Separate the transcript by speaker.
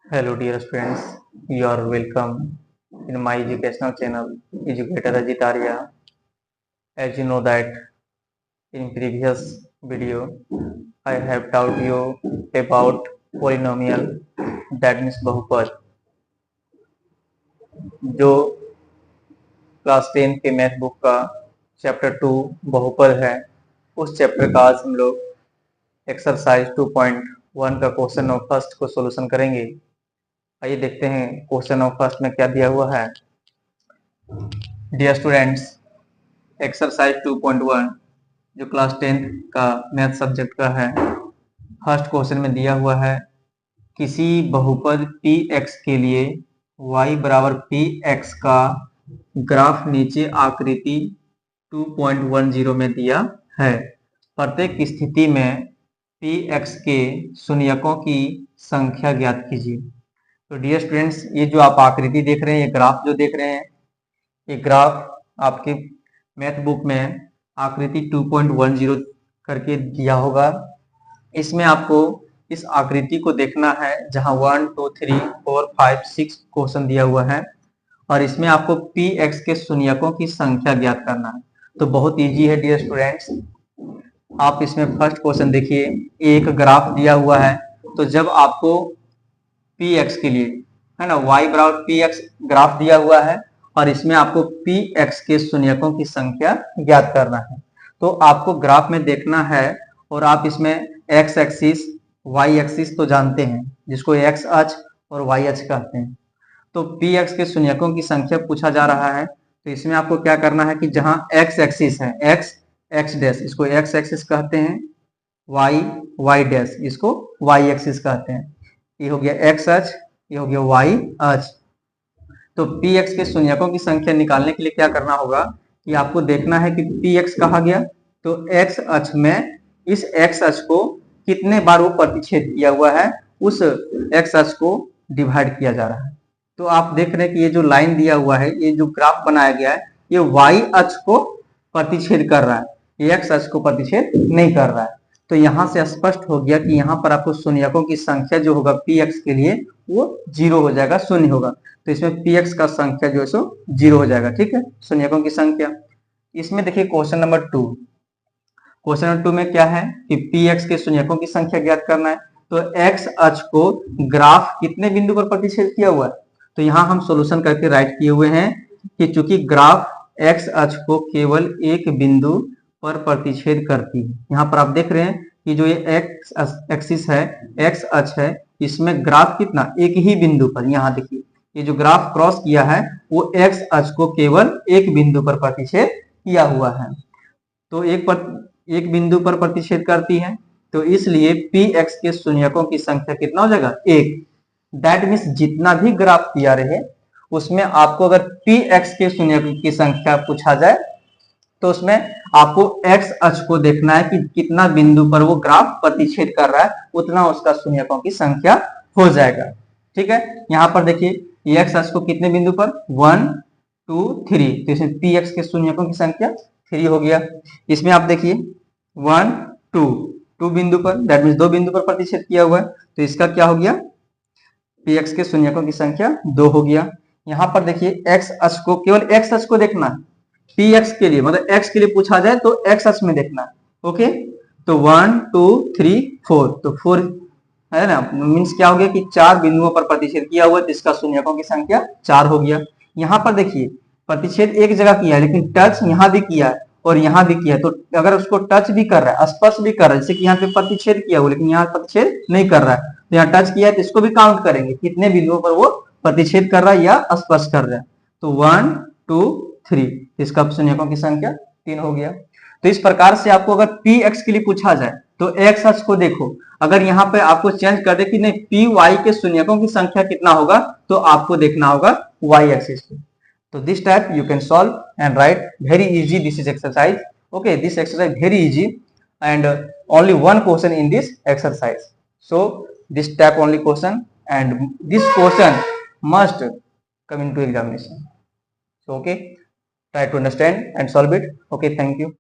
Speaker 1: Hello dear students, you are welcome in my educational channel Educator Ajit Arya. As you know that in previous video I have taught you about polynomial, that means बहुपद, जो class 10 के math book का chapter 2 बहुपद है। उस chapter का आज हम लोग एक्सरसाइज 2.1 का क्वेश्चन ऑफ फर्स्ट को सोल्यूशन करेंगे। आइए देखते हैं क्वेश्चन ऑफ फर्स्ट में क्या दिया हुआ है। डियर स्टूडेंट्स, एक्सरसाइज 2.1 जो क्लास 10 का मैथ सब्जेक्ट का है, फर्स्ट क्वेश्चन में दिया हुआ है किसी बहुपद px के लिए y बराबर px का ग्राफ नीचे आकृति 2.10 में दिया है। प्रत्येक स्थिति में px के शून्यकों की संख्या ज्ञात कीजिए। तो डियर स्टूडेंट्स, ये जो आप आकृति देख रहे हैं, ये ग्राफ जो देख रहे हैं, ये ग्राफ आपके मैथ बुक में आकृति 2.10 करके दिया होगा। इसमें आपको इस आकृति को देखना है जहां 1 2 3 4 5 6 क्वेश्चन दिया हुआ है और इसमें आपको px के शून्यकों की संख्या ज्ञात करना है। तो बहुत इजी है डियर स्टूडेंट्स। आप इसमें फर्स्ट क्वेश्चन देखिए, एक ग्राफ दिया हुआ है। तो जब आपको px के लिए है ना y बराबर px ग्राफ दिया हुआ है और इसमें आपको px के शून्यकों की संख्या ज्ञात करना है। तो आपको ग्राफ में देखना है और आप इसमें x एक्सिस y एक्सिस तो जानते हैं, जिसको x अक्ष और y अक्ष कहते हैं। तो px के शून्यकों की संख्या पूछा जा रहा है। तो इसमें आपको क्या करना है कि जहां x एक्सिस है, x डैश, इसको x एक्सिस कहते हैं, y डैश, इसको y एक्सिस कहते हैं। ये हो गया x अक्ष, ये हो गया y अक्ष। तो px के शून्यकों की संख्या निकालने के लिए क्या करना होगा कि आपको देखना है कि px कहा गया, तो x अक्ष में इस x अक्ष को कितने बार वो प्रतिच्छेद किया हुआ है, उस x अक्ष को डिवाइड किया जा रहा है। तो आप देख रहे हैं कि ये जो लाइन दिया हुआ है, ये जो ग्राफ बनाया गया है, ये y अक्ष को प्रतिच्छेद कर रहा है, ये x अक्ष को प्रतिच्छेद नहीं कर रहा है। तो यहां से स्पष्ट हो गया कि यहाँ पर आपको शून्यकों की संख्या जो होगा px के लिए वो 0 हो जाएगा, शून्य होगा। तो इसमें px का संख्या जो है सो 0 हो जाएगा। ठीक है, शून्यकों की संख्या। इसमें देखिए क्वेश्चन नंबर 2, क्वेश्चन नंबर 2 में क्या है कि px के शून्यकों की संख्या ज्ञात करना है। तो x अक्ष को ग्राफ कितने बिंदु पर प्रतिच्छेद किया हुआ है, तो यहाँ हम सोल्यूशन करके राइट किए हुए हैं कि चूंकि ग्राफ x अक्ष को केवल एक बिंदु पर प्रतिच्छेद करती है। यहाँ पर आप देख रहे हैं कि जो ये x एक्सिस है, x अक्ष है, इसमें ग्राफ कितना, एक ही बिंदु पर, यहाँ देखिए ये जो ग्राफ क्रॉस किया है वो x अक्ष को केवल एक बिंदु पर प्रतिच्छेद किया हुआ है। तो एक बिंदु पर प्रतिच्छेद करती है, तो इसलिए px के शून्यकों की संख्या कितना हो जाएगा, 1। दैट मीन्स जितना भी ग्राफ दिया रहे उसमें आपको अगर px के शून्यकों की संख्या पूछा जाए तो उसमें आपको x अक्ष को देखना है कि कितना बिंदु पर वो ग्राफ प्रतिच्छेद कर रहा है, उतना उसका शून्यकों की संख्या हो जाएगा। ठीक है, यहाँ पर देखिए x अक्ष को कितने बिंदु पर, 1 2 3, तो इसमें px के शून्यकों की संख्या 3 हो गया। इसमें आप देखिए 1 2 बिंदु पर, दैट मीन्स 2 बिंदु पर प्रतिच्छेद किया हुआ है, तो इसका क्या हो गया, px के शून्यकों की संख्या 2 हो गया। यहाँ पर देखिए x अक्ष को, केवल x अक्ष को देखना है px के लिए, मतलब x के लिए पूछा जाए तो x अक्ष में देखना है। ओके, तो 1 2 3 4, तो 4 है ना, मीन्स क्या हो गया कि 4 बिंदुओं पर प्रतिच्छेद किया हुआ है, तो इसका शून्यकों की संख्या 4 हो गया। यहाँ पर देखिए प्रतिच्छेद एक जगह किया है, लेकिन टच यहाँ भी किया है और यहाँ भी किया है। तो अगर उसको टच भी कर रहा है, स्पर्श भी कर रहा है, जैसे कि यहाँ पे प्रतिच्छेद किया हुआ लेकिन यहाँ प्रतिच्छेद नहीं कर रहा है, तो यहाँ टच किया है, तो इसको भी काउंट करेंगे कितने बिंदुओं पर वो प्रतिच्छेद कर रहा है या स्पर्श कर रहा है। तो 1 2 3, इसका शून्यकों की संख्या 3 हो गया। तो इस प्रकार से आपको अगर px के लिए पूछा जाए तो x अक्ष को देखो, अगर यहाँ पे आपको चेंज कर दे कि नहीं py के शून्यकों की संख्या कितना होगा, तो आपको देखना होगा y एक्सिस पे। तो this type you can solve and right very easy this is exercise. Okay, this exercise very easy and only one question in this exercise. So this type only question and this question must come into examination. So okay, try to understand and solve it. Okay, thank you.